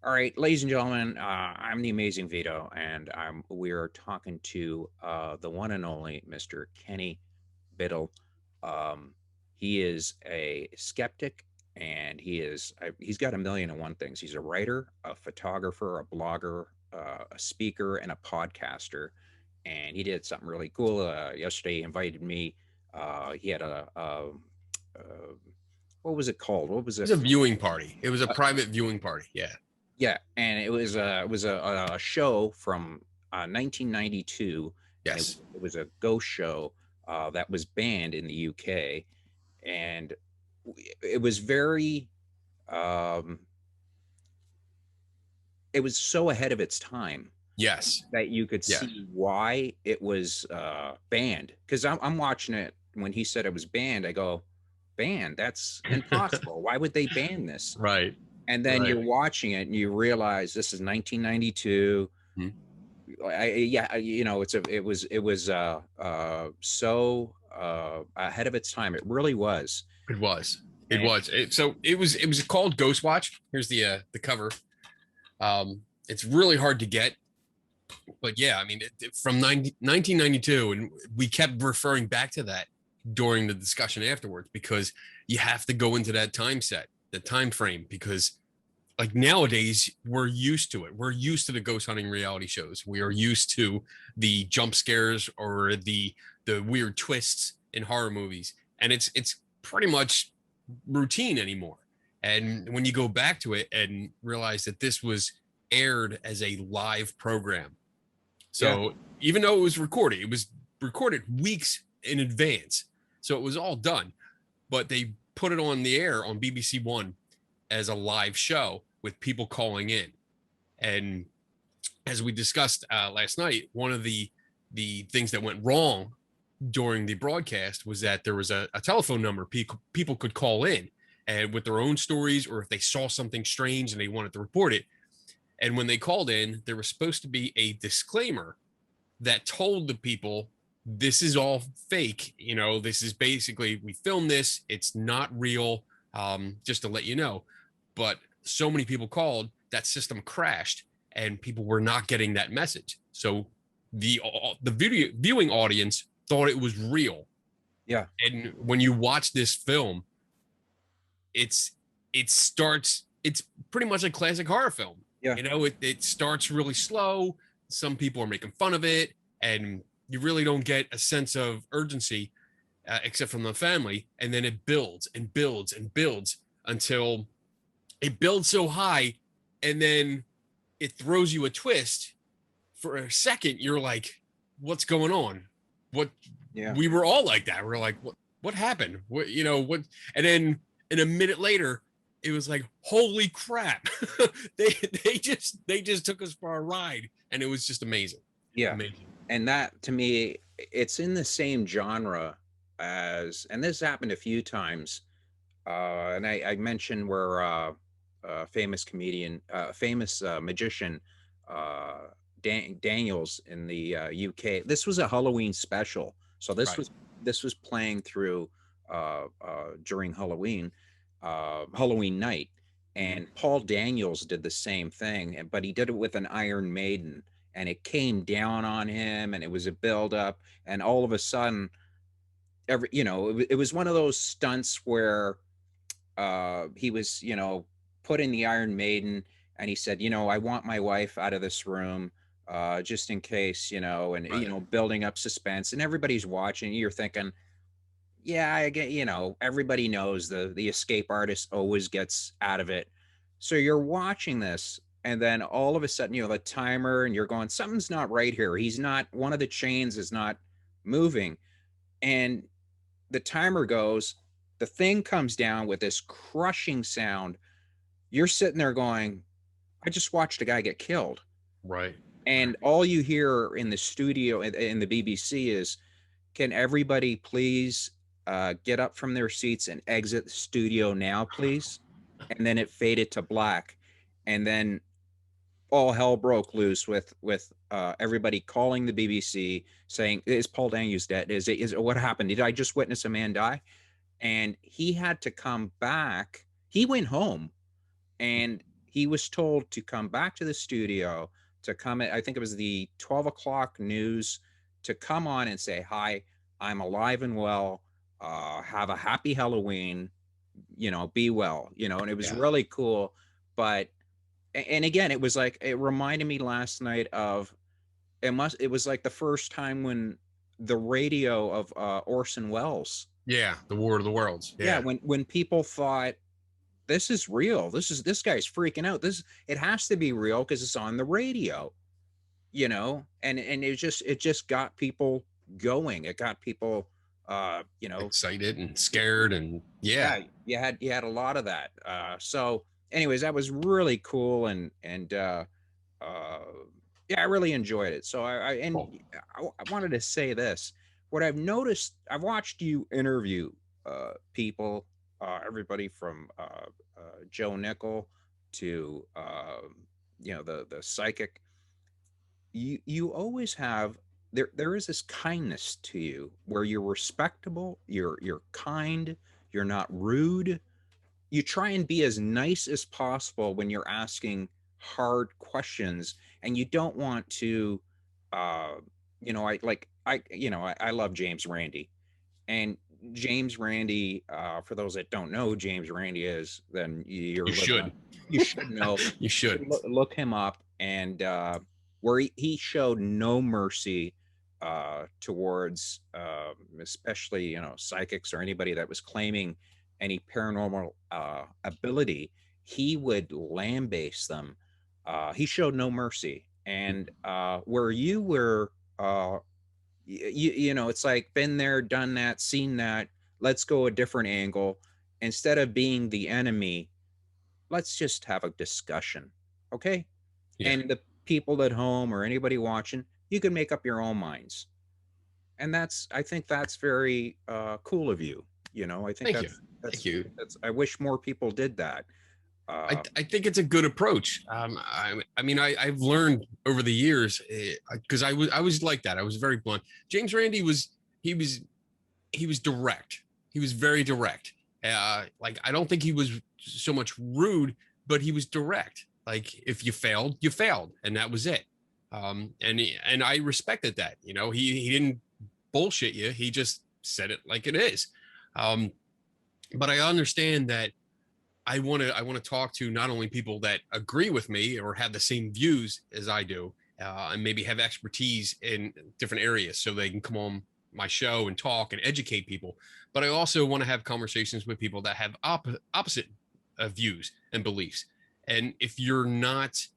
All right, ladies and gentlemen, I'm the Amazing Vito, and we're talking to the one and only Mr. Kenny Biddle. He is a skeptic, and he's got a million and one things. He's a writer, a photographer, a blogger, a speaker, and a podcaster. And he did something really cool. Yesterday, he invited me. He had a what was it called? What was It it? was a viewing party. It was a private viewing party. Yeah. Yeah, and it was a show from 1992, and Yes. it was a ghost show that was banned in the UK, and it was very um, it was so ahead of its time Yes. that you could Yeah. see why it was banned. Because I'm watching it when he said it was banned, I go, banned? That's impossible. Why would they ban this? Right. And then Right. you're watching it and you realize this is 1992. Mhm. It was so ahead of its time. It really was. It was. It And was. It was called Ghost Watch. Here's the cover. It's really hard to get, but yeah, I mean, from 1992, and we kept referring back to that during the discussion afterwards because you have to go into that time set, the time frame, because like nowadays we're used to it. We're used to the ghost hunting reality shows. We are used to the jump scares or the weird twists in horror movies, and it's pretty much routine anymore. And when you go back to it and realize that this was aired as a live program, yeah, so even though it was recorded weeks in advance, so it was all done, but they put it on the air on BBC One as a live show with people calling in. And as we discussed last night, one of the things that went wrong during the broadcast was that there was a telephone number people could call in and with their own stories, or if they saw something strange and they wanted to report it. And when they called in, there was supposed to be a disclaimer that told the people this is all fake. This is basically, we filmed this, it's not real, just to let you know. But so many people called, that system crashed and people were not getting that message. So the video viewing audience thought it was real. yeah, And when you watch this film, it's it's pretty much a classic horror film. yeah, It starts really slow. Some people are making fun of it, and you really don't get a sense of urgency except from the family. And then it builds and builds and builds until it builds so high, and then it throws you a twist. For a second, you're like, "What's going on?" What yeah, We were all like that. We're like, "What happened?" What? And then, and a minute later, it was like, "Holy crap!" they they just took us for a ride, and it was just amazing, yeah. amazing. And that to me, it's in the same genre as, and this happened a few times. And I mentioned where famous comedian, famous magician, uh, Daniels in the UK. This was a Halloween special, so this Right. was playing through during Halloween night, Mm-hmm. and Paul Daniels did the same thing, but he did it with an Iron Maiden, and it came down on him, and it was a build up, and all of a sudden, it was one of those stunts where he was, put in the Iron Maiden, and he said, I want my wife out of this room, just in case, and Right. building up suspense, and everybody's watching. You're thinking, yeah, I get, everybody knows the escape artist always gets out of it. So you're watching this, and then all of a sudden, the timer, and you're going, something's not right here. He's not, one of the chains is not moving, and the timer goes, the thing comes down with this crushing sound. You're sitting there going, I just watched a guy get killed. Right. And Right. all you hear in the studio in the BBC is, can everybody please get up from their seats and exit the studio now, please? And then it faded to black. And then all hell broke loose with everybody calling the BBC saying, "Is Paul Daniels dead? Is what happened? Did I just witness a man die?" And he had to come back. He went home, and he was told to come back to the studio, to come in, I think it was the 12 o'clock news, to come on and say, hi, I'm alive and well. Have a happy Halloween, be well, and it was Yeah. really cool. But, and again, it was like, it reminded me last night of, it was like the first time when the radio of Orson Welles. Yeah. The War of the Worlds. Yeah, Yeah. when people thought, this is real, this guy's freaking out, it has to be real because it's on the radio, and it just got people going. It got people, Excited and scared. And yeah. yeah, you had a lot of that. So anyways, that was really cool. And yeah, I really enjoyed it. So Cool. I wanted to say this. What I've noticed, I've watched you interview people, everybody from Joe Nickel to the psychic. You always have, there is this kindness to you where you're respectable, you're kind, you're not rude. You try and be as nice as possible when you're asking hard questions, and you don't want to uh I love James Randi. And James Randi, for those that don't know who James Randi is, then you're You living should. on, you should know. You You should. should look him up. And where he showed no mercy towards especially psychics or anybody that was claiming any paranormal ability. He would lambaste them. He showed no mercy. And where you were, it's like, been there, done that, seen that. Let's go a different angle. Instead of being the enemy, let's just have a discussion. Okay. Yeah. And the people at home or anybody watching, you can make up your own minds. And I think that's very cool of you. I think Thank you. Thank you. I wish more people did that. I think it's a good approach. I mean, I've learned over the years, because I was like that. I was very blunt. James Randi he was direct. He was very direct. Like, I don't think he was so much rude, but he was direct. Like, if you failed, you failed, and that was it. And I respected that. He didn't bullshit you. He just said it like it is. But I understand that I want to talk to not only people that agree with me or have the same views as I do, and maybe have expertise in different areas, so they can come on my show and talk and educate people. But I also want to have conversations with people that have opposite views and beliefs. And if you're not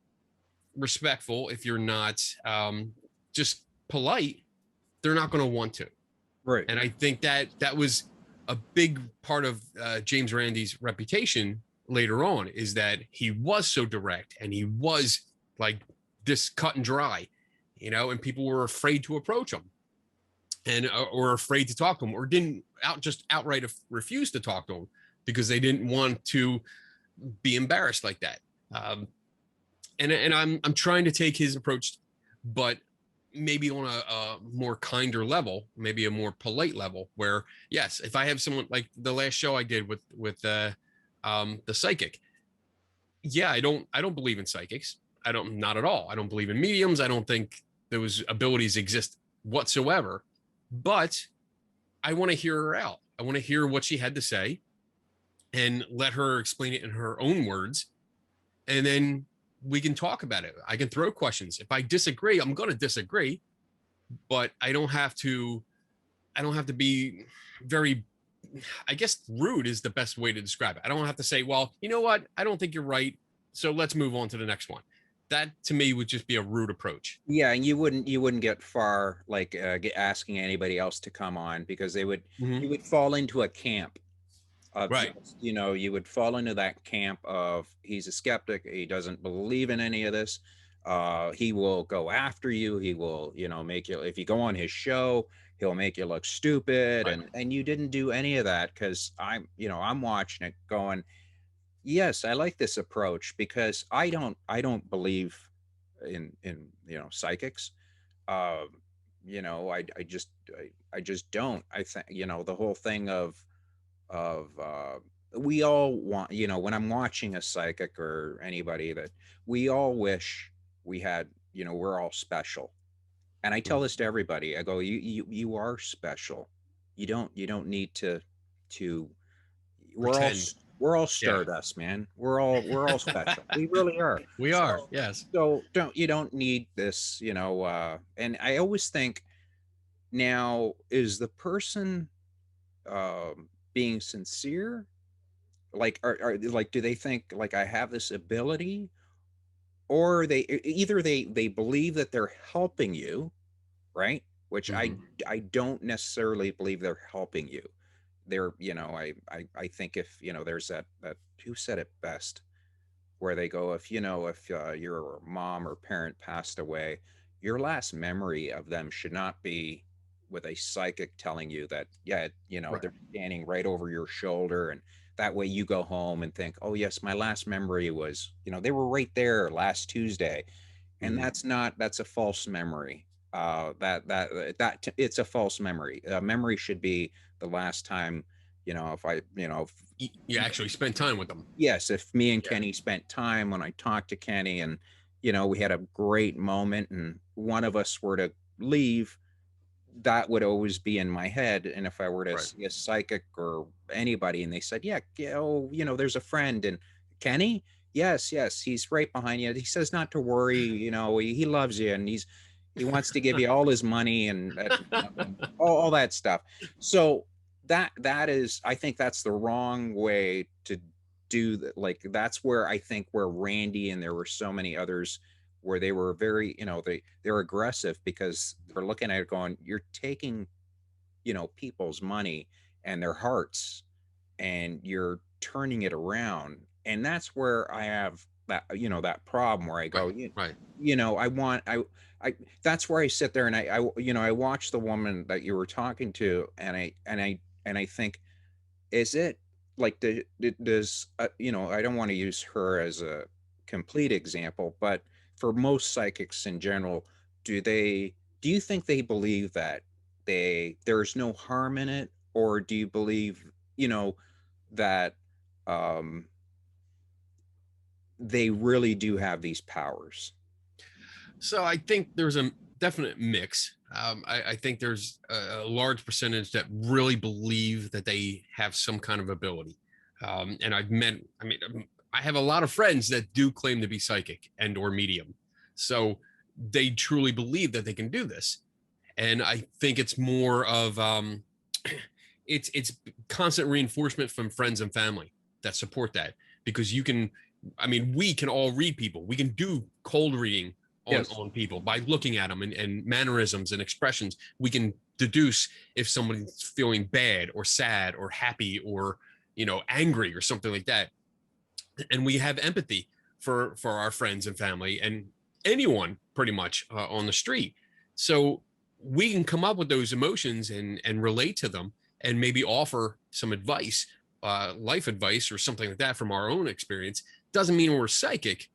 respectful, if you're not just polite, they're not going to want to. Right. And I think that was a big part of James Randi's reputation later on, is that he was so direct and he was like this cut and dry, and people were afraid to approach him, and or afraid to talk to him, or didn't outright refuse to talk to him because they didn't want to be embarrassed like that. And I'm trying to take his approach, but maybe on a more kinder level, maybe a more polite level, where, yes, if I have someone like the last show I did with the psychic, yeah, I don't believe in psychics. Not at all. I don't believe in mediums. I don't think those abilities exist whatsoever. But I want to hear her out. I want to hear what she had to say and let her explain it in her own words. And then we can talk about it. I can throw questions. If I disagree, I'm going to disagree, but I don't have to be very, I guess rude is the best way to describe it. I don't have to say, well, you know what? I don't think you're right, so let's move on to the next one. That to me would just be a rude approach. Yeah, and you wouldn't get far, like asking anybody else to come on, because you would fall into a camp of Right. you would fall into that camp of, he's a skeptic, he doesn't believe in any of this. He will go after you. He will make you, if you go on his show, he'll make you look stupid. Right. And you didn't do any of that, because I'm watching it going, yes, I like this approach, because I don't believe in psychics. uh I just don't. I think the whole thing of we all want, when I'm watching a psychic or anybody, that we all wish we had, we're all special. And I tell Mhm. this to everybody. I go, you are special. You don't need to we're all Pretend. we're all Yeah, stardust, man. We're all special. We really are. we are. So Yes. don't need this, and I always think, now, is the person being sincere? Like, are like, do they think like I have this ability, or either they believe that they're helping you, right? Which I Hmm. I don't necessarily believe they're helping you. They're, I think, if, there's that, who said it best, where they go, if your mom or parent passed away, your last memory of them should not be with a psychic telling you that, yeah, Right. they're standing right over your shoulder, and that way you go home and think, oh yes, my last memory was, they were right there last Tuesday. And Hmm. that's a false memory. It's a false memory. A memory should be the last time, if I, You actually spend time with them. yes, if me and Yeah. Kenny spent time, when I talked to Kenny, and, we had a great moment, and one of us were to leave, that would always be in my head. And if I were to Right. see a psychic or anybody, and they said, yeah, oh, there's a friend, and Kenny, yes, yes, he's right behind you. He says not to worry, he loves you, and he wants to give you all his money, and all that stuff. So that is, I think that's the wrong way to do that. Like, that's where I think, where Randy and there were so many others, where they were very, they're aggressive, because they're looking at it going, you're taking, people's money and their hearts, and you're turning it around. And that's where I have that, that problem, where I go, Right. Right. I want, I that's where I sit there, and I watch the woman that you were talking to, and I think, is it like, does, I don't want to use her as a complete example, but for most psychics in general, do they do you think they believe that there's no harm in it, or do you believe, that um they really do have these powers? So I think there's a definite mix. I think there's a large percentage that really believe that they have some kind of ability. And I have a lot of friends that do claim to be psychic and or medium. So they truly believe that they can do this. And I think it's more of it's constant reinforcement from friends and family that support that, because you can, we can all read people. We can do cold reading Yes. on people by looking at them and mannerisms and expressions. We can deduce if someone's feeling bad or sad or happy or angry or something like that. And we have empathy for our friends and family and anyone pretty much on the street. So we can come up with those emotions and relate to them and maybe offer some advice, life advice or something like that from our own experience. Doesn't mean we're psychic,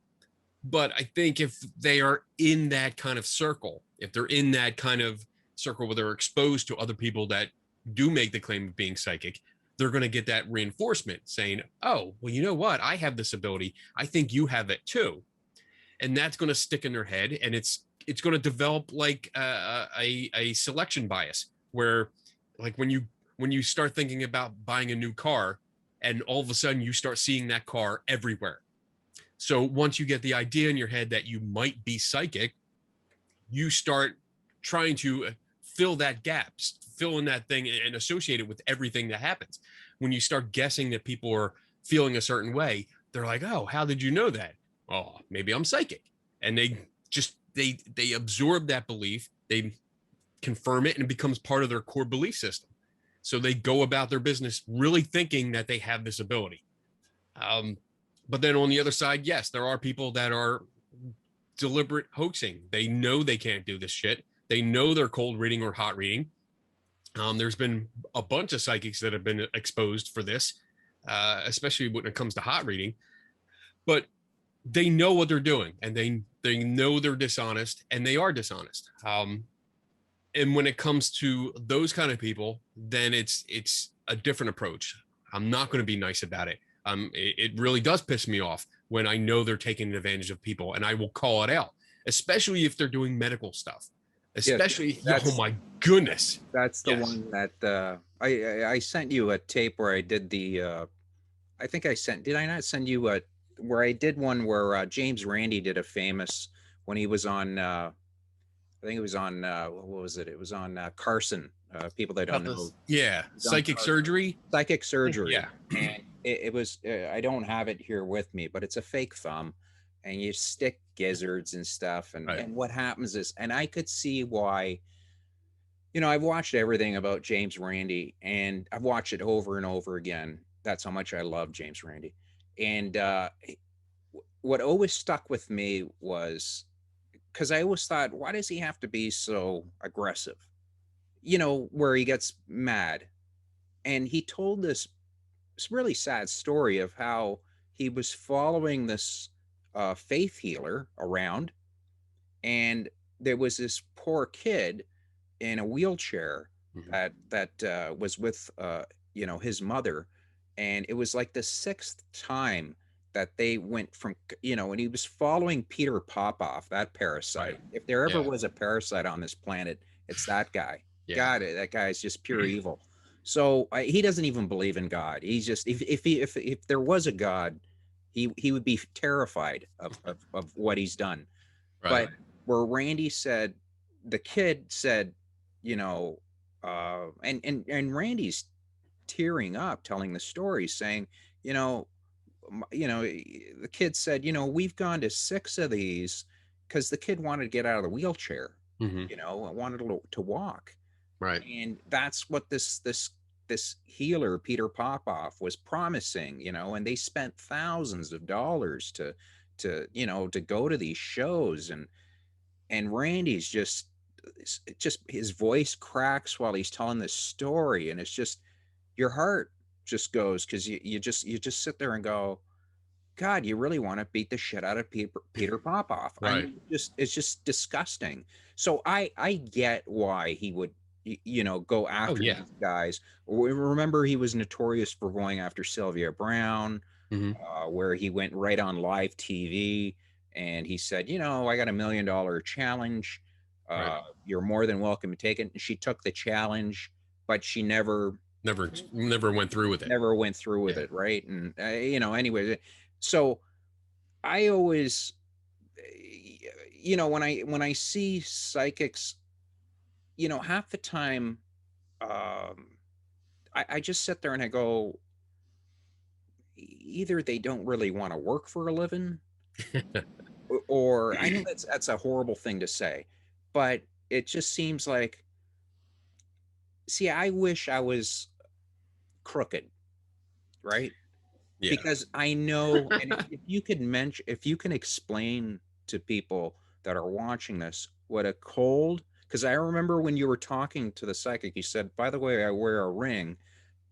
but I think if they are in that kind of circle, if they're in that kind of circle where they're exposed to other people that do make the claim of being psychic, they're going to get that reinforcement saying, oh, well, you know what? I have this ability. I think you have it too. And that's going to stick in their head. And it's going to develop like a selection bias where, like, when you start thinking about buying a new car and all of a sudden you start seeing that car everywhere. So once you get the idea in your head that you might be psychic, you start trying to fill that gap, fill in that thing and associate it with everything that happens. When you start guessing that people are feeling a certain way, they're like, oh, how did you know that? Oh, maybe I'm psychic. And they absorb that belief, they confirm it, and it becomes part of their core belief system. So they go about their business really thinking that they have this ability. Um, but then on the other side, yes, there are people that are deliberate hoaxing. They know they can't do this shit. They know they're cold reading or hot reading. There's been a bunch of psychics that have been exposed for this, especially when it comes to hot reading. But they know what they're doing, and they know they're dishonest, and they are dishonest. And when it comes to those kind of people, then it's a different approach. I'm not going to be nice about it. It really does piss me off when I know they're taking advantage of people, and I will call it out, especially if they're doing medical stuff. Yes, Especially, oh that's my goodness. that's the Yes. one that I sent you a tape where I did the I think I sent, did I not send you a, where I did one where James Randi did a famous, when he was on I think it was on what was it? It was on Carson. People that don't About know, this, yeah, it was on psychic Carson. surgery. Psychic surgery, Yeah, and it was. I don't have it here with me, but it's a fake thumb, and you stick gizzards and stuff, right. and what happens is, and I could see why. I've watched everything about James Randi, and I've watched it over and over again. That's how much I love James Randi, and what always stuck with me was because I always thought, why does he have to be so aggressive? Where he gets mad. And he told this really sad story of how he was following this faith healer around, and there was this poor kid in a wheelchair Mhm. that was with his mother, and it was like the sixth time that they went from and he was following Peter Popoff, that Right. parasite. If there ever Yeah. was a parasite on this planet, it's that guy. Yeah. God, that guy is just pure evil. So he doesn't even believe in God. He's just, if there was a God, he would be terrified of what he's done. Right. But where Randy said, the kid said, you know, and Randy's tearing up, telling the story, saying, you know, the kid said, we've gone to six of these because the kid wanted to get out of the wheelchair, Hmm. wanted to walk, Right. and that's what this healer Peter Popoff was promising, and they spent thousands of dollars to go to these shows, and Randy's just his voice cracks while he's telling this story, and it's just your heart just goes, because you just sit there and go, God, you really want to beat the shit out of Peter Popoff. I Right. mean, it's just disgusting. So I get why he would go Oh after yeah. these guys. Remember, he was notorious for going after Sylvia Brown, Hmm. where he went right on live TV and he said, I got $1 million challenge. Right. You're more than welcome to take it. And she took the challenge, but she Never went through with it. never went through with Yeah. it, right? And anyway, so I always, when I see psychics, half the time, um, I just sit there and I go, either they don't really want to work for a living, or I know that's a horrible thing to say, but it just seems like, see, I wish I was crooked, right? Yeah. Because I know, and if you could mention, if you can explain to people that are watching this what a cold, because I remember when you were talking to the psychic, you said, by the way, I wear a ring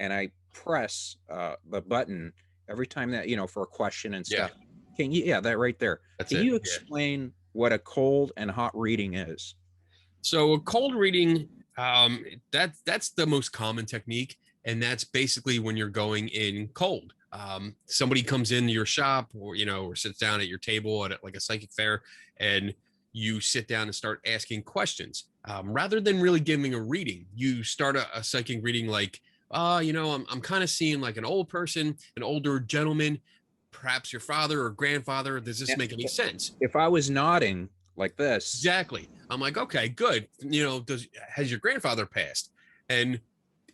and I press the button every time that, for a question and Yeah. stuff. Yeah, that right there. That's Can it. you Yeah. explain what a cold and hot reading is? So a cold reading, that's the most common technique, and that's basically when you're going in cold. Somebody comes into your shop, or sits down at your table at like a psychic fair, and you sit down and start asking questions. Rather than really giving a reading, you start a psychic reading like, I'm kind of seeing like an old person, an older gentleman, perhaps your father or grandfather. Does this make any sense? If I was nodding like this, Exactly. I'm like, okay, good. Has your grandfather passed? And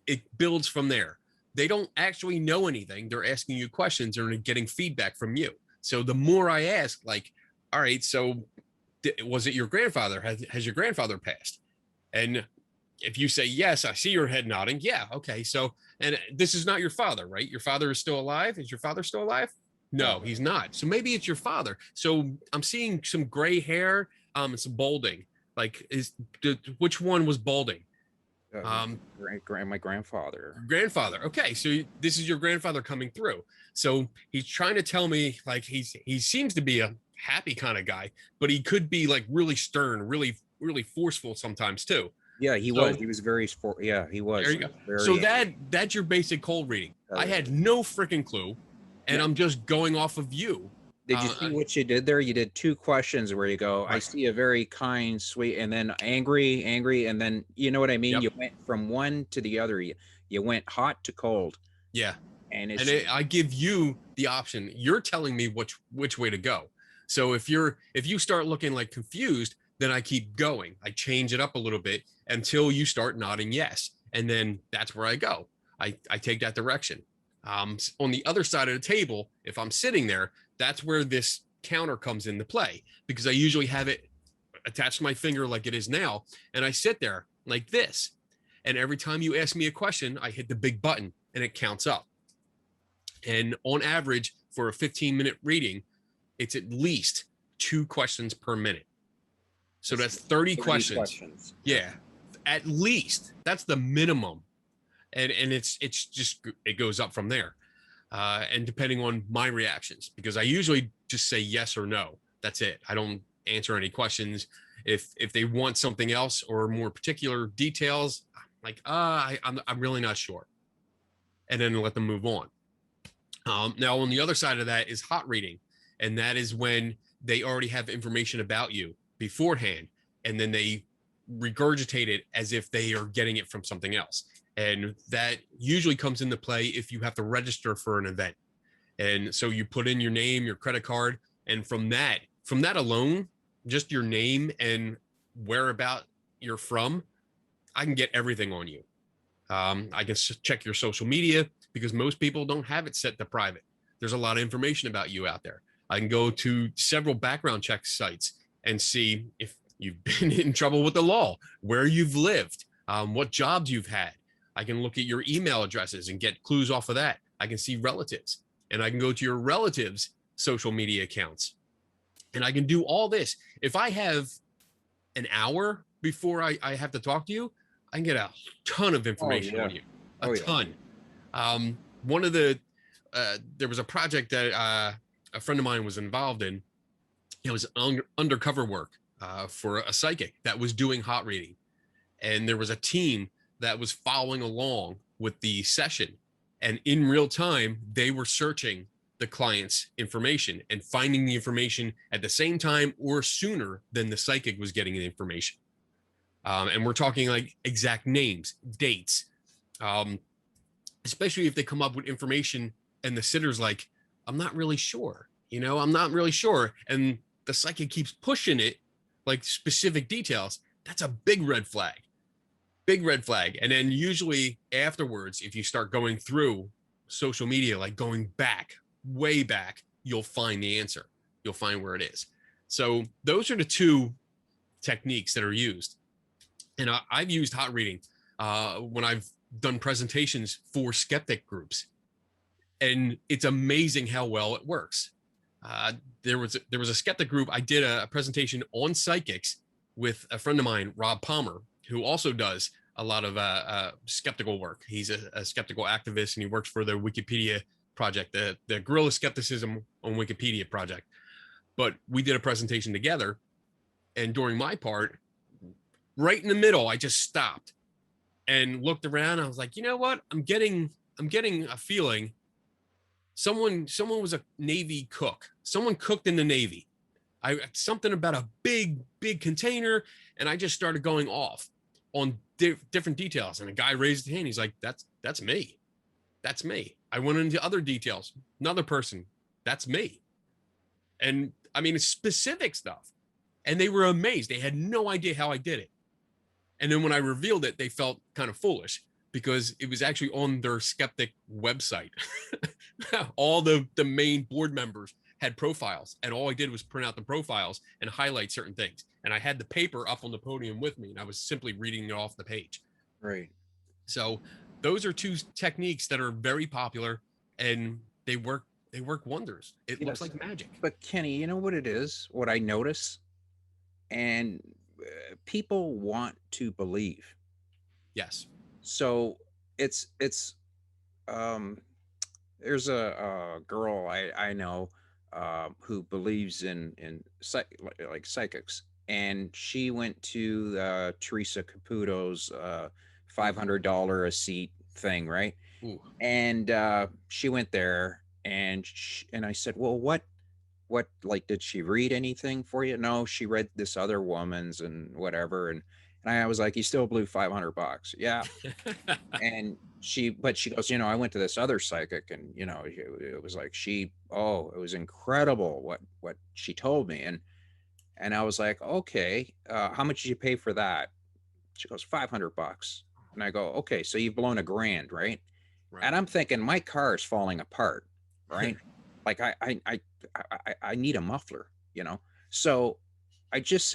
it builds from there. They don't actually know anything. They're asking you questions or getting feedback from you. So the more I ask, like, all right, so was it your grandfather? Has your grandfather passed? And if you say yes, I see your head nodding. Yeah, okay. So, and this is not your father, right? Your father is still alive. Is your father still alive? No, no, he's not. So maybe it's your father. So I'm seeing some gray hair, and some balding. Like, which one was balding? Um, my grandfather. Grandfather. Okay, so this is your grandfather coming through. So he's trying to tell me like he seems to be a happy kind of guy, but he could be like really stern, really really forceful sometimes too. Yeah, he was. So He was very sport. Yeah, he there was you go. So very. that's your basic cold reading. I Uh, had no freaking clue, and now, I'm just going off of you. did you see what you did there? You did two questions where you go, I Right. see a very kind, sweet, and then angry, angry, and then you know what I mean? Yep. You went from one to the other. You went hot to cold. Yeah. And And it's I give you the option. You're telling me which way to go. So if you start looking like confused, then I keep going. I change it up a little bit until you start nodding yes, and then that's where I go. I take that direction. On the other side of the table, if I'm sitting there, that's where this counter comes into play because I usually have it attached to my finger like it is now, and I sit there like this. And every time you ask me a question, I hit the big button and it counts up. And on average, for a 15-minute reading, it's at least 2 questions per minute. So it's that's 30 30 questions. questions. Yeah, at least that's the minimum. And it's just it goes up from there. And depending on my reactions, because I usually just say yes or no. That's it. I don't answer any questions. If they want something else or more particular details, like I'm really not sure, and then let them move on. Now, on the other side of that is hot reading, and that is when they already have information about you beforehand, and then they regurgitate it as if they are getting it from something else. And that usually comes into play if you have to register for an event. And so you put in your name, your credit card, and from that alone, just your name and whereabout you're from, I can get everything on you. I can check your social media because most people don't have it set to private. There's a lot of information about you out there. I can go to several background check sites and see if you've been in trouble with the law, where you've lived, what jobs you've had. I can look at your email addresses and get clues off of that. I can see relatives, and I can go to your relatives' social media accounts. And I can do all this. If I have an hour before I have to talk to you, I can get a ton of Oh information yeah. on you, a Oh yeah. ton. One of the there was a project that a friend of mine was involved in. It was undercover work for a psychic that was doing hot reading, and there was a team that was following along with the session, and in real time they were searching the client's information and finding the information at the same time or sooner than the psychic was getting the information. And we're talking like exact names, dates, um, especially if they come up with information and the sitter's like, I'm not really sure, I'm not really sure. And the psychic keeps pushing it like specific details. That's a big red flag, big red flag. And then usually afterwards, if you start going through social media, like going back, way back, you'll find the answer. You'll find where it is. So those are the two techniques that are used. And I've used hot reading when I've done presentations for skeptic groups, and it's amazing how well it works. There was a skeptic group. I did a presentation on psychics with a friend of mine, Rob Palmer, who also does a lot of skeptical work. He's a skeptical activist, and he works for the Wikipedia project, the Guerrilla Skepticism on Wikipedia project. But we did a presentation together, and during my part, right in the middle, I just stopped and looked around. I was like, you know what? I'm getting a feeling someone was a Navy cook. Someone cooked in the Navy. I something about a big container, and I just started going off on different details. And a guy raised his hand. He's like, that's me. That's me. I went into other details. Another person. That's me. And I mean, it's specific stuff. And they were amazed. They had no idea how I did it. And then when I revealed it, they felt kind of foolish because it was actually on their skeptic website. All the main board members had profiles, and all I did was print out the profiles and highlight certain things. And I had the paper up on the podium with me, and I was simply reading it off the page. Right. So those are two techniques that are very popular, and they work wonders. It looks Yes. like magic. But Kenny, you know what it is? What I notice, and people want to believe. Yes. So it's um there's a girl I know who believes in like psychics, and she went to Teresa Caputo's Ooh, $500 a seat thing, right? ooh. And she went there, and and I said, "Well, what like did she read anything for you?" No, she read this other woman's and whatever, and I was like, "You still blew $500." Yeah. And but she goes, "I went to this other psychic, and it was like it was incredible what she told me." And I was like, "Okay, how much did you pay for that?" She goes, $500. And I go, "Okay, so you've blown a grand, right?" Right. And I'm thinking my car is falling apart, right? Like I need a muffler. So I just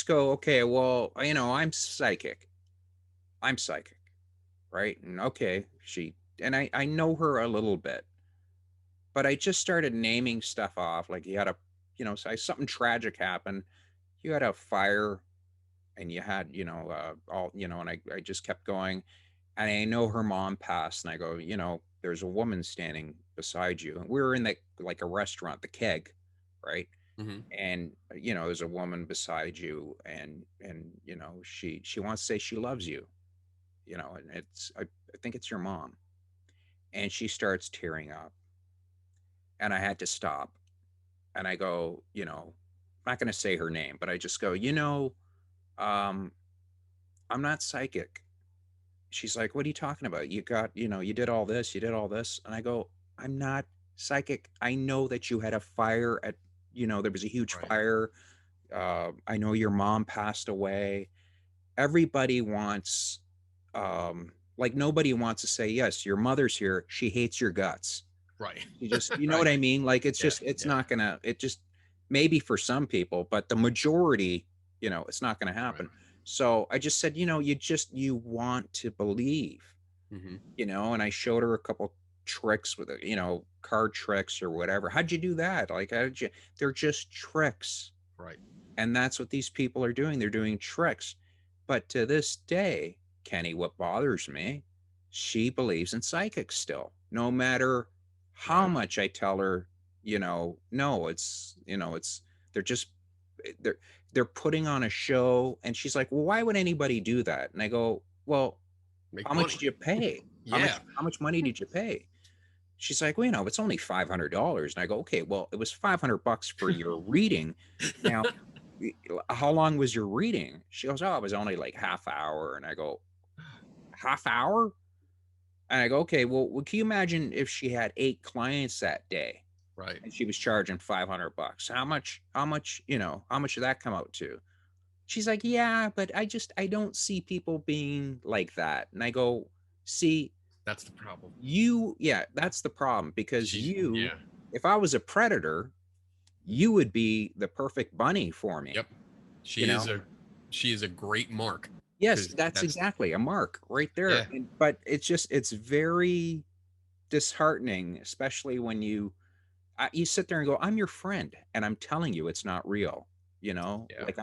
go, "Okay, well, I'm psychic. I'm psychic, right?" And okay, I know her a little bit, but I just started naming stuff off. Like you had say something tragic happened. You had a fire, and you had, and I just kept going. And I know her mom passed, and I go, there's a woman standing beside you. And we were in like a restaurant, the Keg, right? Hmm. And there's a woman beside you, and she wants to say she loves you, and I think it's your mom. And she starts tearing up, and I had to stop, and I go, I'm not going to say her name, but I just go, um, I'm not psychic. She's like, "What are you talking about? You did all this, you did all this." And I go, "I'm not psychic. I know that you had a fire there was a huge Right. fire. I know your mom passed away. Everybody wants, like, nobody wants to say, yes, your mother's here. She hates your guts. Right. You just, you know what Right. I mean? Like, Yeah. it's Yeah. not gonna, it just, maybe for some people, but the majority, it's not gonna Right. happen." So I just said, you want to believe, Hmm. and I showed her a couple tricks with card tricks or whatever. How'd you do that? Like, they're just tricks. Right. And that's what these people are doing. They're doing tricks. But to this day, Kenny, what bothers me, she believes in psychics still, no matter how Right. much I tell her, no, they're just, they're, they're putting on a show. And she's like, "Well, why would anybody do that?" And I go, "Well, Make how much money. did you pay? Yeah. How much money did you pay?" She's like, "Well, it's only $500." And I go, "Okay, well, it was $500 for your reading. Now, how long was your reading?" She goes, "Oh, it was only like half hour." And I go, "Half hour?" And I go, "Okay, well, can you imagine if she had 8 clients that day Right. and she was charging $500? How much did that come out to?" She's like, "Yeah, but I don't see people being like that." And I go, "See, That's the problem. yeah, that's the problem, because She's yeah. if I was a predator, you would be the perfect bunny for me, Yep. you She is know? a she is a great mark Yes, because that's that's exactly a mark right there. yeah. But it's very disheartening, especially when you sit there and go, "I'm your friend, and I'm telling you it's not real." Yeah. Like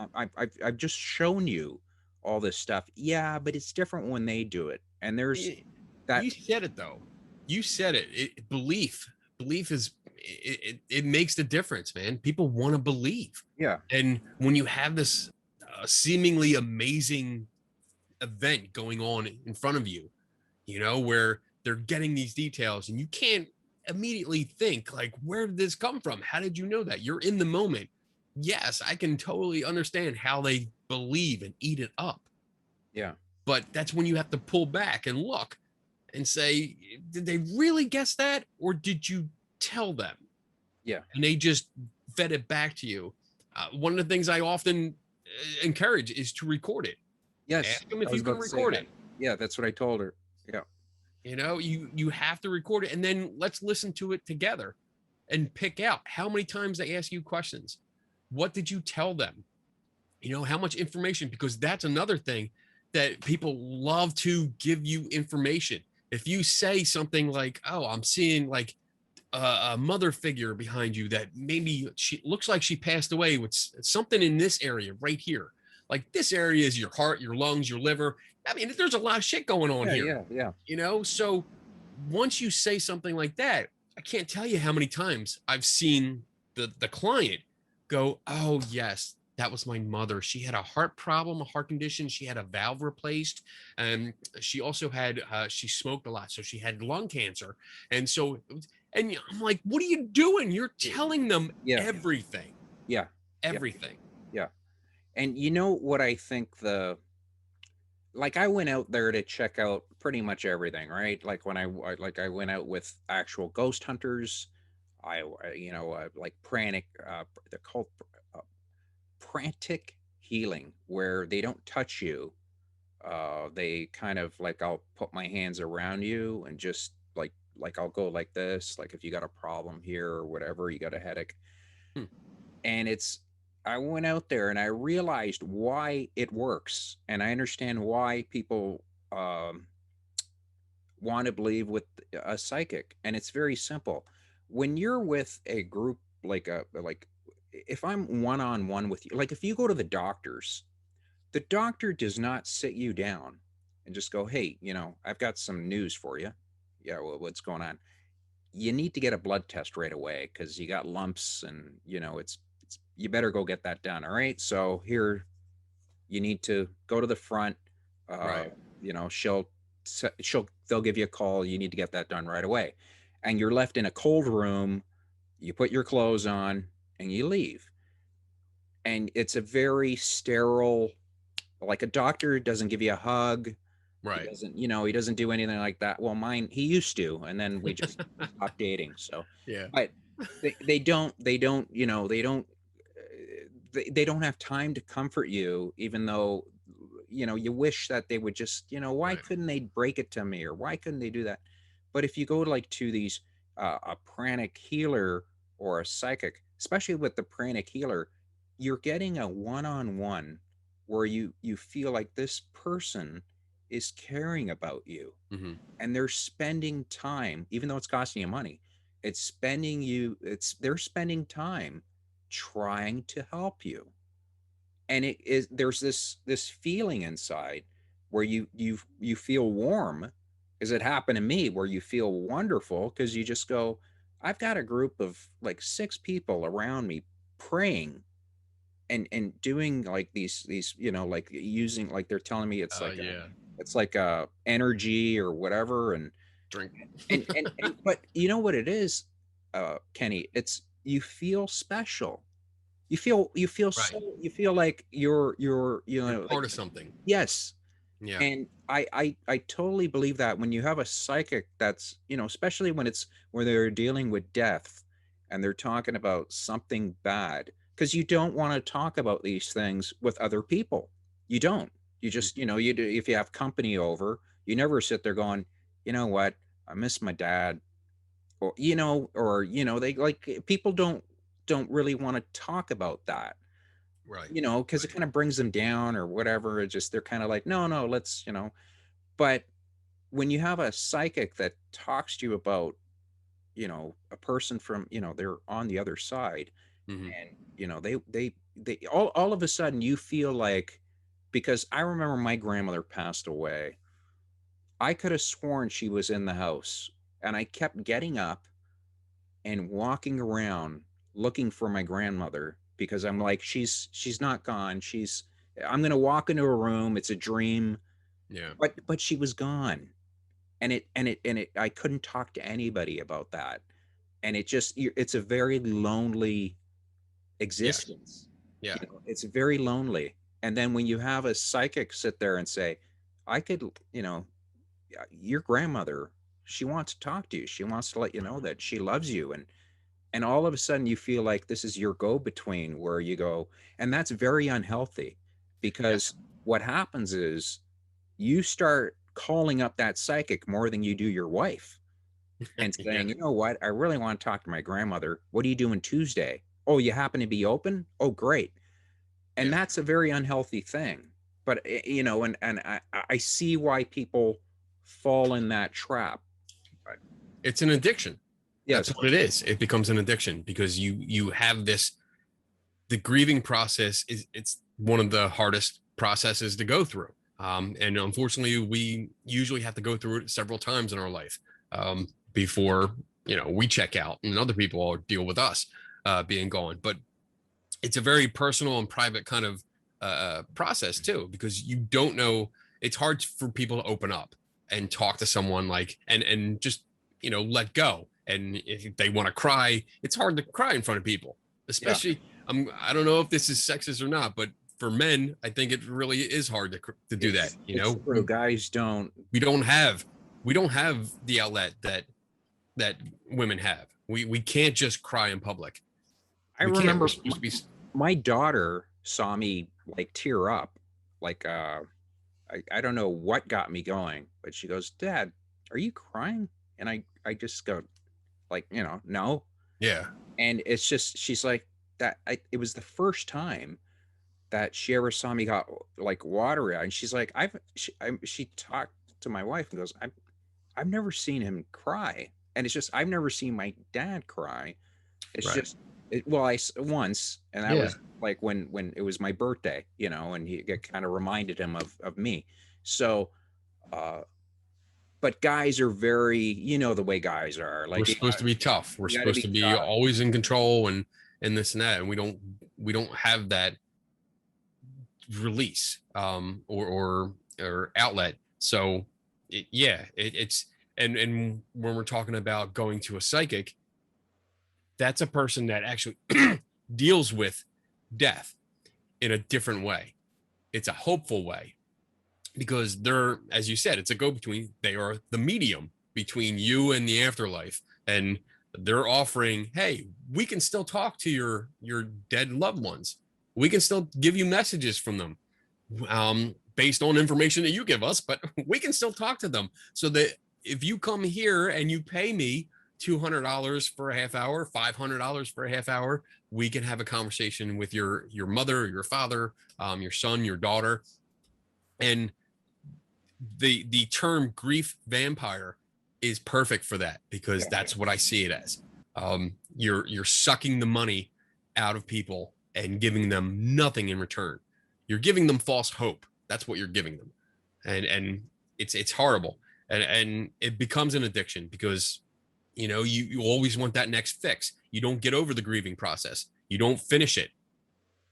I've just shown you all this stuff. Yeah, but it's different when they do it. And there's Y- that. You said it though. You said it. Belief is it makes the difference, man. People want to believe, Yeah, and when you have this seemingly amazing event going on in front of you, where they're getting these details, and you can't immediately think like, where did this come from? How did you know that? You're in the moment. Yes, I can totally understand how they believe and eat it up, yeah, but that's when you have to pull back and look and say, did they really guess that, or did you tell them yeah. and they just fed it back to you? One of the things I often encourage is to record it. Yes, Ask them I if was you can about to say record that. it. Yeah, that's what I told her. Yeah. You have to record it, and then let's listen to it together and pick out how many times they ask you questions. What did you tell them? How much information, because that's another thing that people love to give you information. If you say something like, "Oh, I'm seeing like a mother figure behind you that maybe she looks like she passed away with something in this area right here." Like, this area is your heart, your lungs, your liver. I mean, there's a lot of shit going on Yeah, here, yeah, yeah. so once you say something like that, I can't tell you how many times I've seen the client go, "Oh yes, That was my mother. She had a heart problem, a heart condition. She had a valve replaced, and she also had she smoked a lot, so she had lung cancer. And so, and I'm like, what are you doing? You're telling them Yeah, everything, yeah, yeah, everything. yeah. And you know what I think like I went out there to check out pretty much everything, right? Like when I went out with actual ghost hunters, like they're called uh, frantic healing, where they don't touch you. They kind of like, I'll put my hands around you and just like I'll go like this, like if you got a problem here or whatever, you got a headache. Hmm. And I went out there and I realized why it works, and I understand why people um, want to believe with a psychic. And it's very simple. When you're with a group, like if I'm one on one with you, like if you go to the doctor does not sit you down and just go, hey, I've got some news for you. Yeah, well, what's going on? You need to get a blood test right away because you got lumps, and it's you better go get that done. All right. So here, you need to go to the front. Uh, Right. they'll give you a call. You need to get that done right away. And you're left in a cold room. You put your clothes on and you leave. And it's a very sterile, like a doctor doesn't give you a hug. He Right. doesn't, he doesn't do anything like that. Well, mine, he used to, and then we just stopped dating. So, Yeah. but they don't have time to comfort you, even though, you wish that they would just, why Right. couldn't they break it to me, or why couldn't they do that? But if you go like to these, a pranic healer or a psychic, especially with the pranic healer, you're getting a one-on-one where you feel like this person is caring about you, Hmm. and they're spending time, even though it's costing you money. They're spending time trying to help you. And there's this feeling inside where you feel warm, because it happened to me, where you feel wonderful because you just go, I've got a group of like 6 people around me praying and doing like these, like using, like they're telling me Yeah. it's like a energy or whatever. and Drink. but you know what it is, Kenny, it's, you feel special. Right. You feel like you're You're like, part of something. yes. Yeah. And I totally believe that when you have a psychic that's, especially when it's where they're dealing with death and they're talking about something bad, because you don't want to talk about these things with other people. You don't. You just, you do. If you have company over, you never sit there going, you know what, I miss my dad. Or they like, people don't really want to talk about that, Right. because it Right. kind of brings them down or whatever. It just, they're kind of like, no, no, let's, but when you have a psychic that talks to you about, a person from, they're on the other side, Hmm. and, they all of a sudden you feel like, because I remember my grandmother passed away. I could have sworn she was in the house, and I kept getting up and walking around looking for my grandmother, because I'm like, she's not gone. I'm going to walk into a room. It's a dream, Yeah. but she was gone. And I couldn't talk to anybody about that. And it's a very lonely Yes. existence. Yeah. It's very lonely. And then when you have a psychic sit there and say, I could, your grandmother, she wants to talk to you. She wants to let you know that she loves you. And all of a sudden you feel like this is your go between, where you go, and that's very unhealthy, because Yes. what happens is you start calling up that psychic more than you do your wife, and Yeah. saying, you know what, I really want to talk to my grandmother. What are you doing Tuesday? Oh, you happen to be open? Oh, great. And Yeah. that's a very unhealthy thing. But and I see why people fall in that trap. But It's an addiction. That's yes. what it is. It becomes an addiction because you have this. The grieving process is it's one of the hardest processes to go through. And unfortunately, we usually have to go through it several times in our life before we check out and other people deal with us being gone. But it's a very personal and private kind of process too, because you don't know. It's hard for people to open up and talk to someone, like, and just, let go. And if they want to cry, it's hard to cry in front of people, Yeah, especially. I don't know if this is sexist or not, but for men, I think it really is hard to do that. it's true. Guys don't. We don't have we don't have the outlet that women have. We can't just cry in public. I We can't. We're remember supposed to be. my daughter saw me like tear up, like I don't know what got me going, but she goes, "Dad, are you crying?" And I just go, like, no. Yeah. And it's just she's like that. It was the first time that she ever saw me got like watery eyed, and she's like, she talked to my wife and goes, I've never seen him cry, and it's just I've never seen my dad cry. It's Right. just well, once, and that Yeah. was like when it was my birthday, and he kind of reminded him of me. So, uh, but guys are very, the way guys are. We're Like supposed to be tough. We're you got to supposed be to be tough. always in control and this and that, and we don't have that release or outlet. So it's and when we're talking about going to a psychic, that's a person that actually deals with death in a different way. It's a hopeful way, because they're, as you said, it's a go-between. They are the medium between you and the afterlife, and they're offering, hey, we can still talk to your dead loved ones. We can still give you messages from them, based on information that you give us, but we can still talk to them. So that if you come here and you pay me $200 for a half hour, $500 for a half hour, we can have a conversation with your mother, your father, your son, your daughter. And the term grief vampire is perfect for that, because Yeah, that's what I see it as. You're sucking the money out of people and giving them nothing in return. You're giving them false hope. That's what you're giving them, and it's horrible, and it becomes an addiction, because you always want that next fix. You don't get over the grieving process. You don't finish it.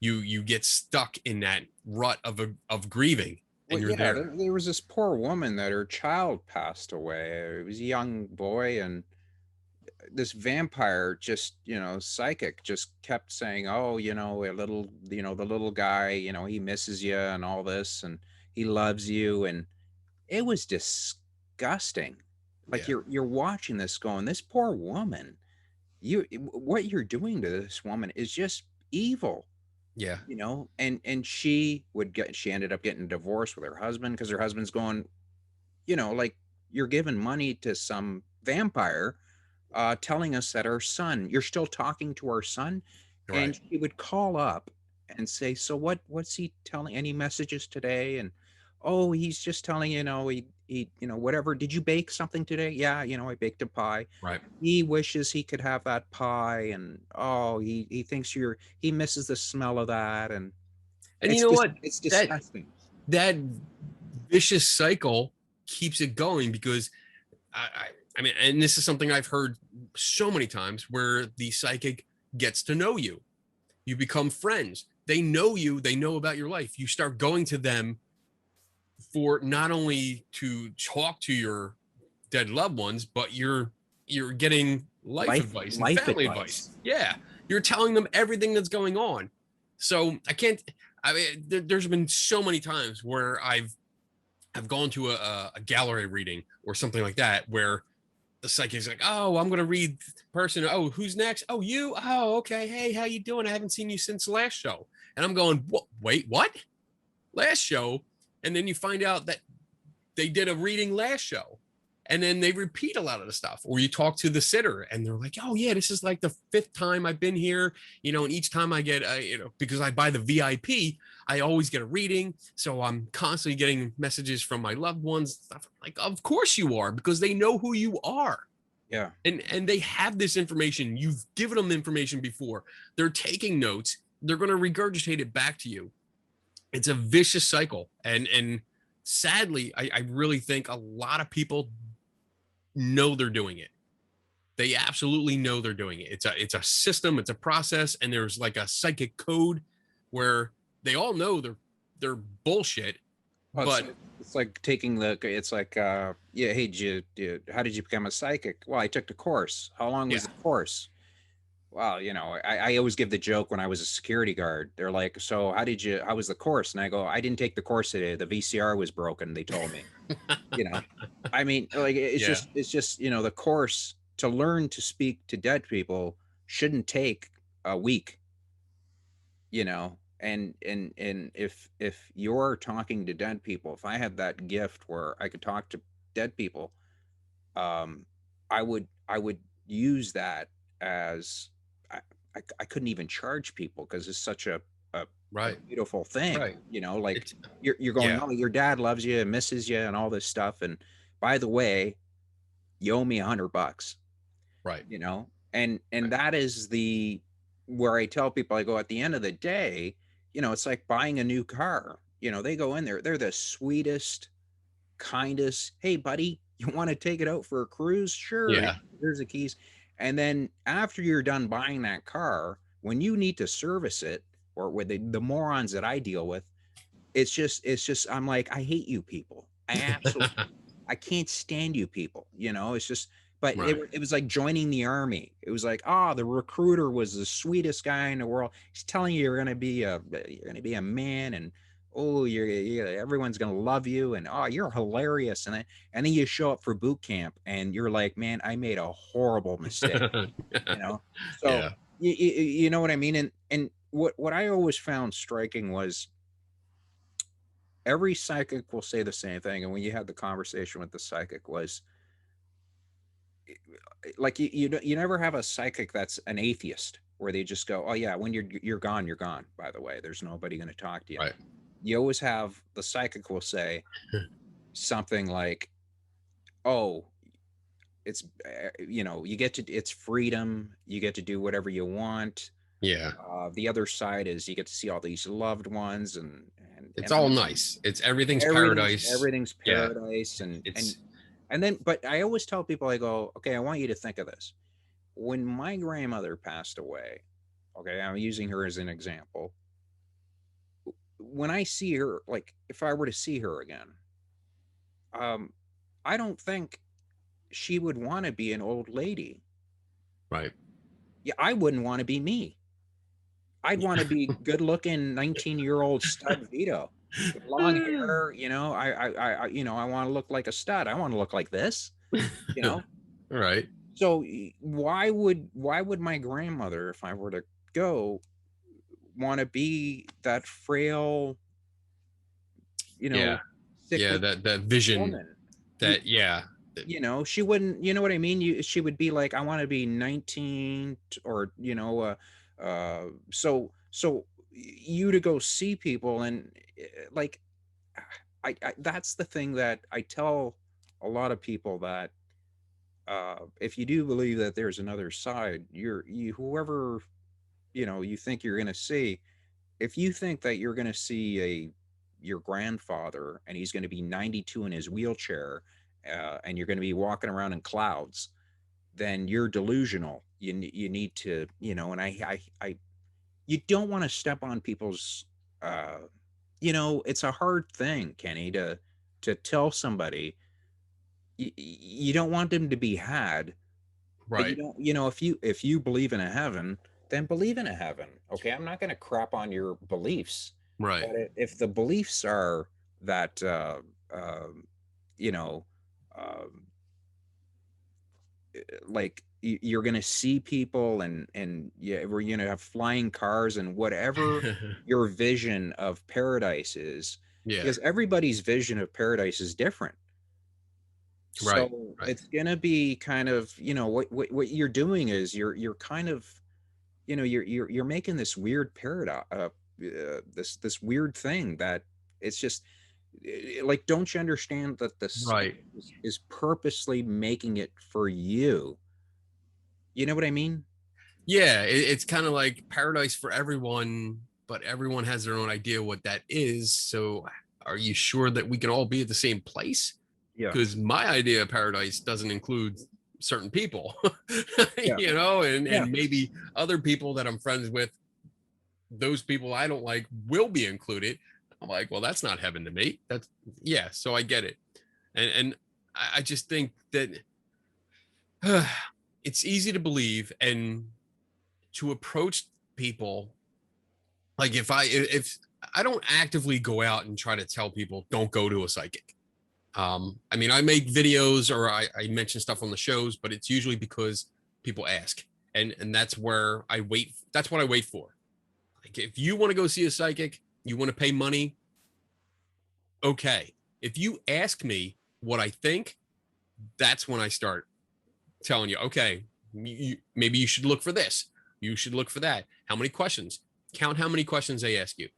You get stuck in that rut of grieving, well, and you're yeah. there. There was this poor woman that her child passed away. It was a young boy, and this vampire just psychic just kept saying, oh, a little, the little guy, he misses you and all this, and he loves you. And it was disgusting. Like Yeah. you're watching this going, this poor woman, what you're doing to this woman is just evil. Yeah. And she ended up getting divorced with her husband because her husband's going, like, you're giving money to some vampire, telling us that our son, you're still talking to our son. Right. And she would call up and say, so what's he telling, any messages today? And oh, he's just telling, he whatever, did you bake something today? Yeah, I baked a pie. Right. He wishes he could have that pie, and oh, he thinks he misses the smell of that. And And you know what? it's That disgusting. that vicious cycle keeps it going, because I mean, and this is something I've heard so many times, where the psychic gets to know you. You become friends. They know you, they know about your life. You start going to them for not only to talk to your dead loved ones, but you're getting life advice and Life family advice. advice. Yeah. You're telling them everything that's going on. So I mean, there's been so many times where I've gone to a gallery reading or something like that, where the psychic's like, oh, I'm gonna read person. Oh, who's next? Oh, you. Oh, okay. Hey, how you doing? I haven't seen you since the last show. And I'm going, what? Wait, what? Last show? And then you find out that they did a reading last show, and then they repeat a lot of the stuff. Or you talk to the sitter and they're like, oh yeah, this is like the fifth time I've been here, and each time I get because I buy the VIP, I always get a reading, so I'm constantly getting messages from my loved ones, stuff like, of course you are, because they know who you are. Yeah. And they have this information. You've given them information before. They're taking notes. They're going to regurgitate it back to you. It's a vicious cycle, and sadly, I really think a lot of people know they're doing it. They absolutely know they're doing it. It's a system, it's a process, and there's like a psychic code where they all know they're bullshit. Well, But it's like taking it's like yeah, hey, how did you become a psychic? Well, I took the course. How long was yeah, the course? Well, I always give the joke when I was a security guard. They're like, so how was the course? And I go, I didn't take the course today. The VCR was broken, they told me. You know, I mean, like yeah, it's just, the course to learn to speak to dead people shouldn't take a week, and if you're talking to dead people, if I had that gift where I could talk to dead people, um, I would use that as I couldn't even charge people because it's such a right, beautiful thing, right. like It's you're going, yeah, oh, your dad loves you and misses you and all this stuff, and by the way, you owe me $100, right, and that is the where I tell people, I go, at the end of the day, it's like buying a new car. They go in there, they're the sweetest, kindest, hey buddy, you want to take it out for a cruise? Sure, yeah. here's the keys. And then after you're done buying that car, when you need to service it, or with the morons that I deal with, it's just I'm like, I hate you people. I can't stand you people. It's just, but Right. it was like joining the army. It was like, oh, the recruiter was the sweetest guy in the world. He's telling you you're gonna be a man, and oh, everyone's gonna love you, and oh, you're hilarious, and then you show up for boot camp, and you're like, man, I made a horrible mistake. So Yeah. you know what I mean, and what I always found striking was every psychic will say the same thing, and when you had the conversation with the psychic was like you never have a psychic that's an atheist where they just go, oh yeah, when you're gone, you're gone, by the way, there's nobody going to talk to you. Right. You always have the psychic will say something like, oh, it's you get to, it's freedom, you get to do whatever you want. Yeah. The other side is you get to see all these loved ones, It's and I'm all like, nice. It's everything's everything's paradise. everything's Yeah. paradise, and It's and then, but I always tell people, I go, okay, I want you to think of this. When my grandmother passed away, okay, I'm using her as an example. When I see her, like if I were to see her again, um, I don't think she would want to be an old lady. right. Yeah, I wouldn't want to be me. I'd want to be good looking 19-year-old stud Vito with long hair. I want to look like a stud. I want to look like this, you know. Right. So why would my grandmother, if I were to go, want to be that frail, you know, Yeah. Yeah. sickly That vision. woman? You, That yeah. she wouldn't, you know what I mean? She would be like, I want to be 19, or, so you to go see people, and like, that's the thing that I tell a lot of people, that if you do believe that there's another side, whoever, you think you're going to see, if you think that you're going to see your grandfather and he's going to be 92 in his wheelchair, and you're going to be walking around in clouds, then you're delusional. You need to, and I you don't want to step on people's, uh it's a hard thing, Kenny, to tell somebody. You don't want them to be had, but you Right. don't, if you believe in a heaven, then believe in a heaven. Okay, I'm not going to crap on your beliefs, Right. but if the beliefs are that, you know, um, like you're going to see people, and yeah, we're going to have flying cars and whatever your vision of paradise is, Yeah. because everybody's vision of paradise is different. Right. So Right. it's going to be kind of, what you're doing is you're kind of, you're making this weird paradox, this weird thing that it's just, like, don't you understand that this Right. is purposely making it for you? You know what I mean? Yeah. It's kind of like paradise for everyone, but everyone has their own idea what that is. So, are you sure that we can all be at the same place? Yeah. Because my idea of paradise doesn't include certain people, Yeah. Yeah. and maybe other people that I'm friends with, those people I don't like will be included. I'm like, well, that's not heaven to me. That's yeah. So I get it, and I just think that it's easy to believe and to approach people. Like if I don't actively go out and try to tell people don't go to a psychic. I mean, I make videos or I mention stuff on the shows, but it's usually because people ask, and that's where I wait. That's what I wait for. Like, if you want to go see a psychic, you want to pay money, okay. If you ask me what I think, that's when I start telling you, okay, maybe you should look for this. You should look for that. How many questions? Count how many questions they ask you.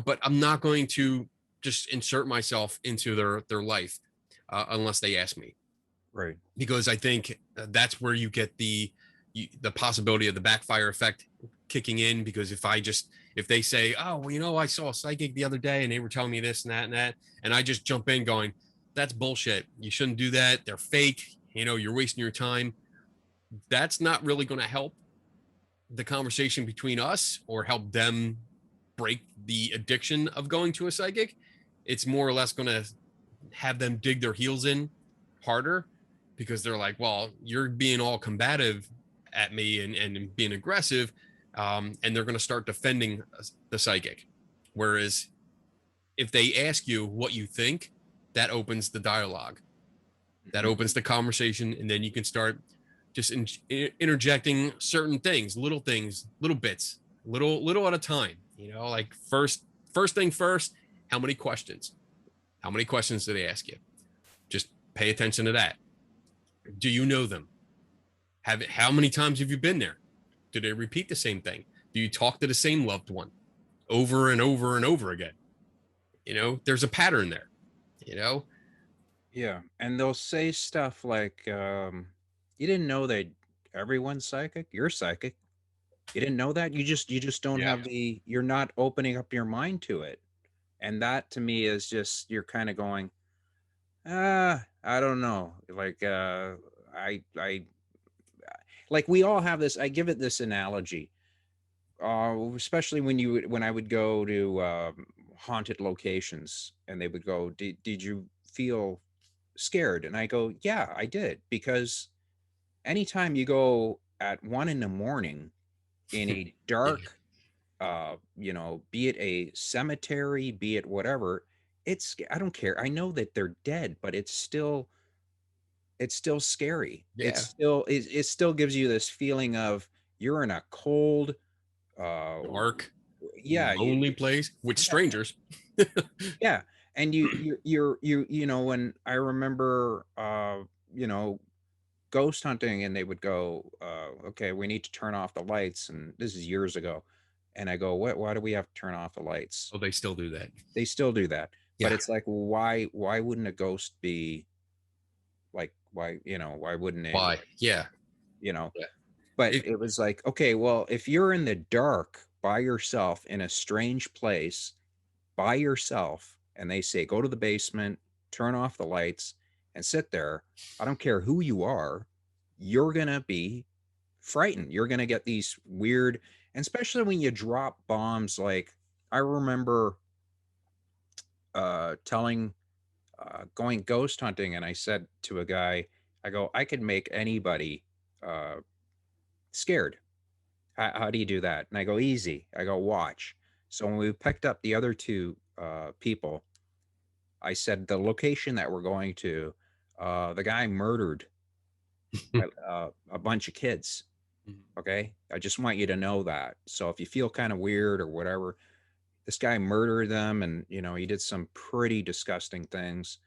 But I'm not going to just insert myself into their life unless they ask me, Right. because I think that's where you get the possibility of the backfire effect kicking in. Because if they say, oh, well, I saw a psychic the other day and they were telling me this and that and that, and I just jump in going, that's bullshit, you shouldn't do that, they're fake, you're wasting your time, that's not really going to help the conversation between us or help them break the addiction of going to a psychic. It's more or less going to have them dig their heels in harder, because they're like, well, you're being all combative at me and being aggressive. And they're going to start defending the psychic. Whereas if they ask you what you think, that opens the dialogue, that Mhm. opens the conversation. And then you can start just interjecting certain things, little bits, little at a time, like first thing first, how many questions? How many questions do they ask you? Just pay attention to that. Do you know them? How many times have you been there? Do they repeat the same thing? Do you talk to the same loved one over and over and over again? There's a pattern there, you know? Yeah. And they'll say stuff like, you didn't know that everyone's psychic? You're psychic. You didn't know that? You just don't Yeah. have you're not opening up your mind to it. And that to me is just you're kind of going, I don't know. Like I like we all have this, I give it this analogy. Especially when I would go to haunted locations and they would go, did you feel scared? And I go, yeah, I did, because anytime you go at 1 in the morning in a Yeah. dark, be it a cemetery, be it whatever, I don't care. I know that they're dead, but it's still scary. Yeah. It still gives you this feeling of you're in a cold, uh, Dark, yeah, lonely place with yeah, strangers. yeah. And when I remember, ghost hunting, and they would go, okay, we need to turn off the lights, and this is years ago, and I go, what? Why do we have to turn off the lights? Oh, they still do that. They still do that, but Yeah. it's like, why wouldn't a ghost be like, why wouldn't a, Why? Yeah. you know Yeah. but It, it was like, okay, well, if you're in the dark by yourself in a strange place by yourself, and they say go to the basement, turn off the lights, and sit there, I don't care who you are, you're gonna be frightened. You're gonna get these weird, and especially when you drop bombs. Like, I remember telling going ghost hunting, and I said to a guy, I go, I could make anybody uh, scared. How do you do that? And I go, easy. I go, watch. So when we picked up the other two people, I said the location that we're going to, the guy murdered a bunch of kids. Okay. I just want you to know that. So if you feel kind of weird or whatever, this guy murdered them, and, he did some pretty disgusting things.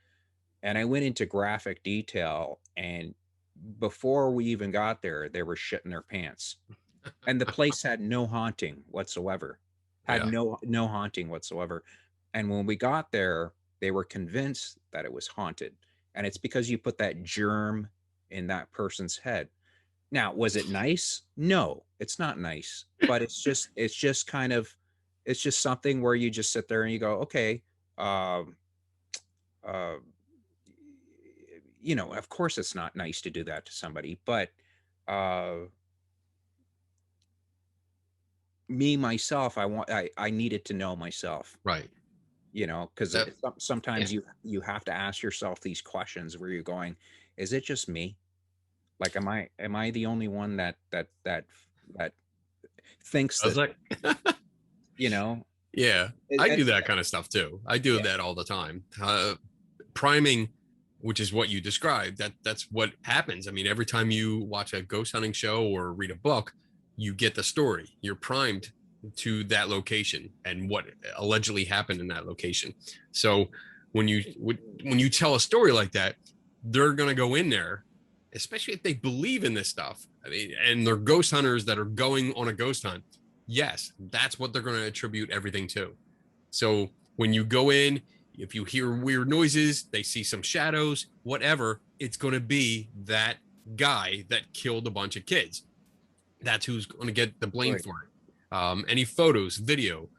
And I went into graphic detail. And before we even got there, they were shitting their pants. And the place had no haunting whatsoever. Had yeah. no haunting whatsoever. And when we got there, they were convinced that it was haunted. And it's because you put that germ in that person's head. Now, was it nice? No, it's not nice. But it's just kind of, it's just something where you just sit there and you go, okay, um, uh, you know, of course it's not nice to do that to somebody, but uh me myself, I needed to know myself, Right. you know, because That yeah. sometimes you have to ask yourself these questions where you're going, is it just me? Like, am I the only one that thinks I was this? like, You know, yeah, I and do that kind of stuff too. I do yeah, that all the time. Priming, which is what you described, that's what happens. I mean, every time you watch a ghost hunting show or read a book, you get the story. You're primed to that location and what allegedly happened in that location. So when you tell a story like that, they're going to go in there, especially if they believe in this stuff. I mean, and they're ghost hunters that are going on a ghost hunt. Yes, that's what they're going to attribute everything to. So when you go in, if you hear weird noises, they see some shadows, whatever, it's going to be that guy that killed a bunch of kids. That's who's going to get the blame right. for it. Any photos, video,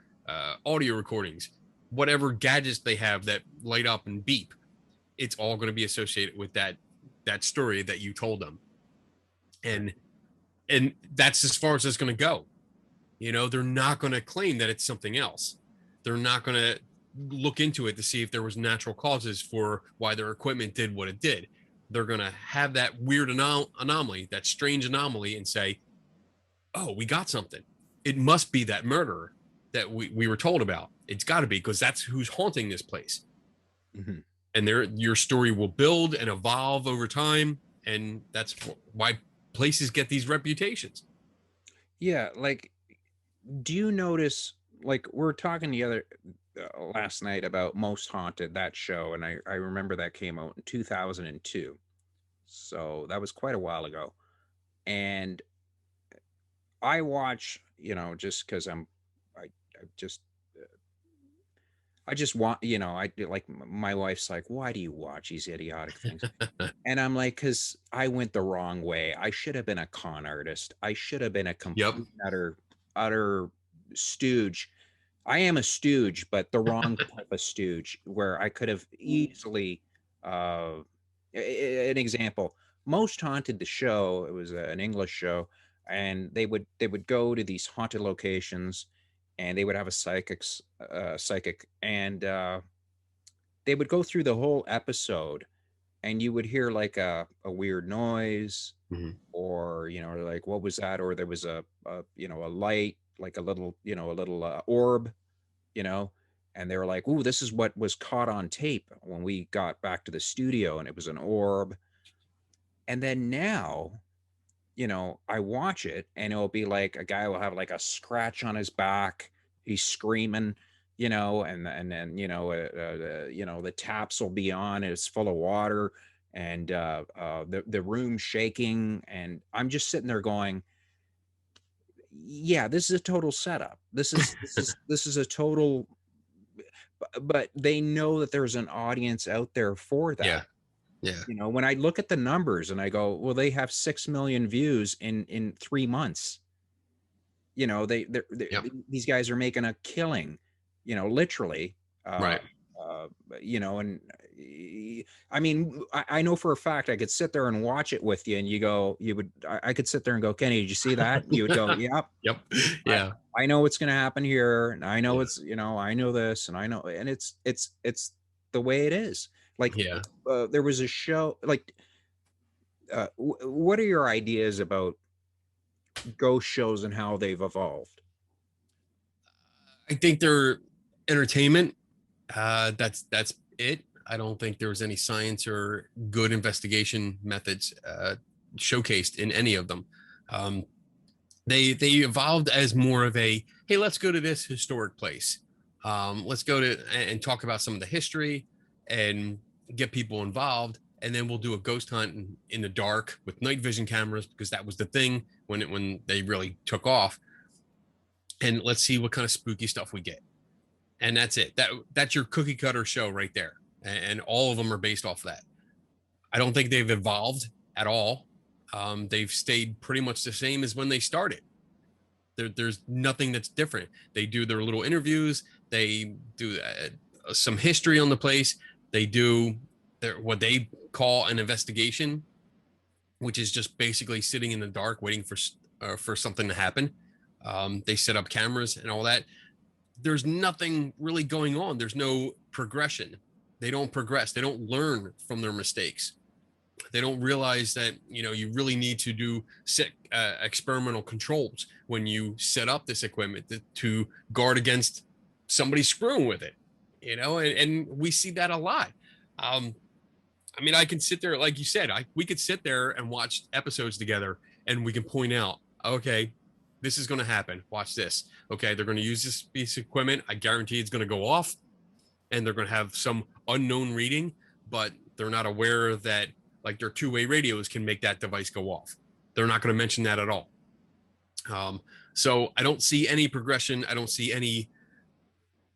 audio recordings, whatever gadgets they have that light up and beep, it's all going to be associated with that story that you told them. Right. And that's as far as it's going to go. You know, they're not going to claim that it's something else. They're not going to look into it to see if there was natural causes for why their equipment did what it did. They're going to have that weird anomaly, that strange anomaly, and say, oh, we got something. It must be that murderer that we were told about. It's got to be, because that's who's haunting this place. Mhm. And your story will build and evolve over time. And that's why places get these reputations. Yeah, like, do you notice, like, we're talking the other last night about Most Haunted, that show, and I remember that came out in 2002. So that was quite a while ago. And I watch, you know, just because I just I just want, you know, I like my wife's like, why do you watch these idiotic things? And I'm like, because I went the wrong way. I should have been a con artist. I should have been a Yep. complete utter stooge. I am a stooge, but the wrong type of stooge, where I could have easily, uh, an example, Most Haunted, the show, it was an English show, and they would go to these haunted locations, and they would have a psychic, and they would go through the whole episode, and you would hear like a weird noise, Mhm. or you know, like, what was that? Or there was a you know, a light, like a little, you know, a little orb, you know, and they were like, "Ooh, this is what was caught on tape when we got back to the studio, and it was an orb." And then now, you know, I watch it, and it'll be like a guy will have like a scratch on his back, he's screaming, you know, and then, you know, the taps will be on, it's full of water, and the room shaking, and I'm just sitting there going, yeah, this is a total setup. This is a total, but they know that there's an audience out there for that. Yeah. Yeah. You know, when I look at the numbers and I go, well, they have 6 million views in 3 months. You know, they Yep. these guys are making a killing, you know, literally. Uh, Right. uh, you know, and I mean, I know for a fact I could sit there and watch it with you, and I could sit there and go, Kenny, did you see that? And you would go, yep. Yep. I Yeah. I know what's going to happen here, and I know Yeah. it's, you know, I know this, and I know, and it's the way it is. Like, Yeah. there was a show, like, what are your ideas about ghost shows and how they've evolved? I think they're entertainment. That's it. I don't think there was any science or good investigation methods showcased in any of them. Um, they evolved as more of a, hey, let's go to this historic place. Let's go to and talk about some of the history and get people involved. And then we'll do a ghost hunt in the dark with night vision cameras, because that was the thing when they really took off. And let's see what kind of spooky stuff we get. And that's it. That's your cookie cutter show right there. And all of them are based off of that. I don't think they've evolved at all. They've stayed pretty much the same as when they started. There's nothing that's different. They do their little interviews. They do some history on the place. They do what they call an investigation, which is just basically sitting in the dark waiting for something to happen. They set up cameras and all that. There's nothing really going on. There's no progression. They don't progress. They don't learn from their mistakes. They don't realize that, you know, you really need to do set experimental controls when you set up this equipment to guard against somebody screwing with it, you know, and we see that a lot. I mean, I can sit there, like you said, we could sit there and watch episodes together, and we can point out, okay, this is going to happen. Watch this. Okay, they're going to use this piece of equipment. I guarantee it's going to go off, and they're going to have some unknown reading, but they're not aware that like their two-way radios can make that device go off. They're not going to mention that at all. So I don't see any progression. I don't see any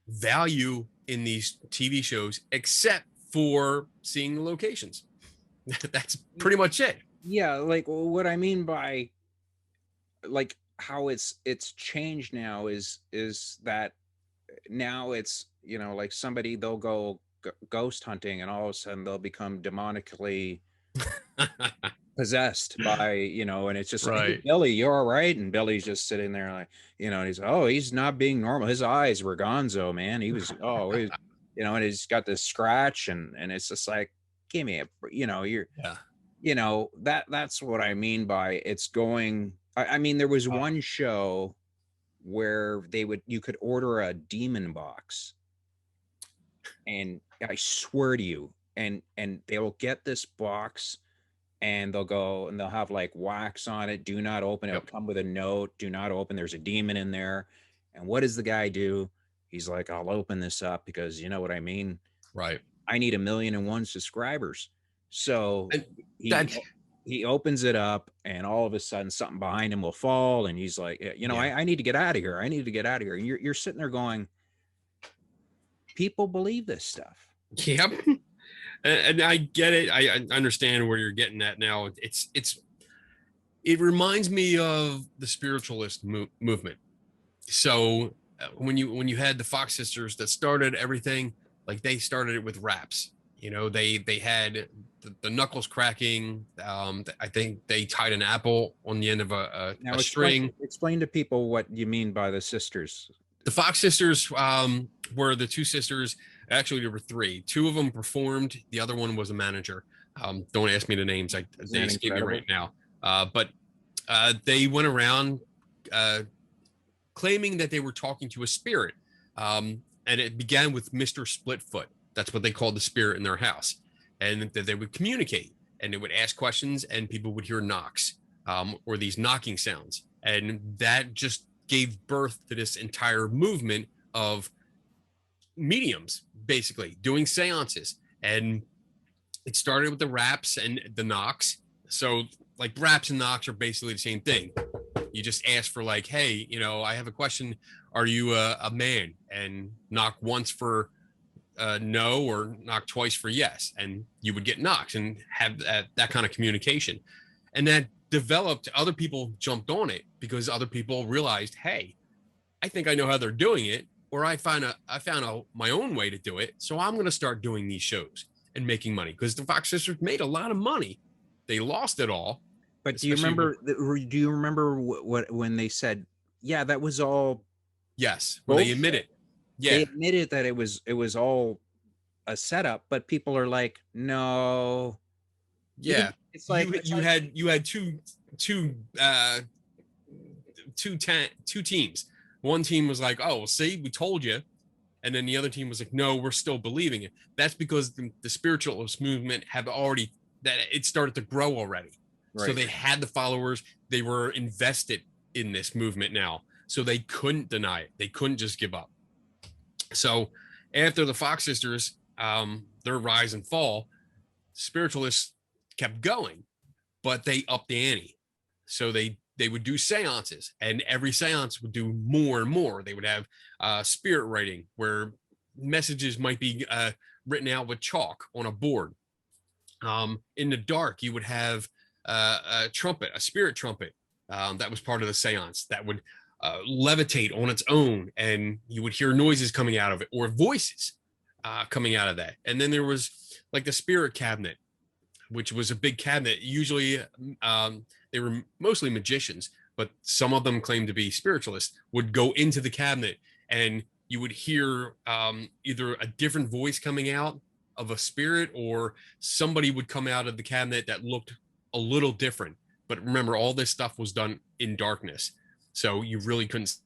value in these TV shows except for seeing the locations. That's pretty much it. Yeah, like what I mean by like how it's changed now is that now it's, you know, like somebody, they'll go ghost hunting and all of a sudden they'll become demonically possessed by, you know, and it's just like, hey, Right. Billy, you're all right, and Billy's just sitting there like, you know, and he's, oh, he's not being normal, his eyes were gonzo, man, he was, oh, he's, you know, and he's got this scratch, and it's just like, give me a, you know, you're, Yeah. you know, that's what I mean by it's going. I mean, there was one show where you could order a demon box, and I swear to you, and they will get this box, and they'll go and they'll have like wax on it. Do not open. It'll Yep. come with a note. Do not open. There's a demon in there. And what does the guy do? He's like, I'll open this up because you know what I mean? Right. I need 1,000,001 subscribers. So And he that, he opens it up, and all of a sudden something behind him will fall, and he's like, you know, yeah. I need to get out of here. I need to get out of here. And you're sitting there going, people believe this stuff. Yep. And I get it. I understand where you're getting at now. It reminds me of the spiritualist movement. So when you had the Fox sisters that started everything, like they started it with raps. You know, they had the knuckles cracking. I think they tied an apple on the end of Now a string. explain to people what you mean by the sisters. The Fox sisters were the two sisters. Actually, there were three. Two of them performed. The other one was a manager. Don't ask me the names. Isn't They that escape me incredible? right now. But they went around claiming that they were talking to a spirit. And it began with Mr. Splitfoot. That's what they called the spirit in their house. And that they would communicate, and they would ask questions, and people would hear knocks or these knocking sounds. And that just gave birth to this entire movement of mediums, basically doing seances. And it started with the raps and the knocks. So, like, raps and knocks are basically the same thing. You just ask for, like, hey, you know, I have a question. Are you a man? And knock once for no, or knock twice for yes. And you would get knocks and have that kind of communication. And that developed, other people jumped on it because other people realized, hey, I think I know how they're doing it, or I found my own way to do it. So I'm going to start doing these shows and making money, because the Fox sisters made a lot of money. They lost it all. But do you remember? Do you remember what when they said, "Yeah, that was all Yes, when they admit bullshit"? it. Yeah, They admitted that it was all a setup, but people are like, "No." Even yeah. it's like You had two teams. One team was like, "Oh, well, see, we told you," and then the other team was like, "No, we're still believing it." That's because the spiritualist movement had already, that it started to grow already. So right. they had the followers. They were invested in this movement now, so they couldn't deny it. They couldn't just give up. So after the Fox sisters, their rise and fall, spiritualists kept going, but they upped the ante. So they would do seances, and every seance would do more and more. They would have spirit writing, where messages might be written out with chalk on a board. In the dark, you would have a trumpet, a spirit trumpet, that was part of the seance, that would levitate on its own, and you would hear noises coming out of it, or voices. coming out of that. And then there was like the spirit cabinet, which was a big cabinet. Usually, they were mostly magicians, but some of them claimed to be spiritualists, would go into the cabinet and you would hear either a different voice coming out of a spirit, or somebody would come out of the cabinet that looked a little different. But remember, all this stuff was done in darkness, so you really couldn't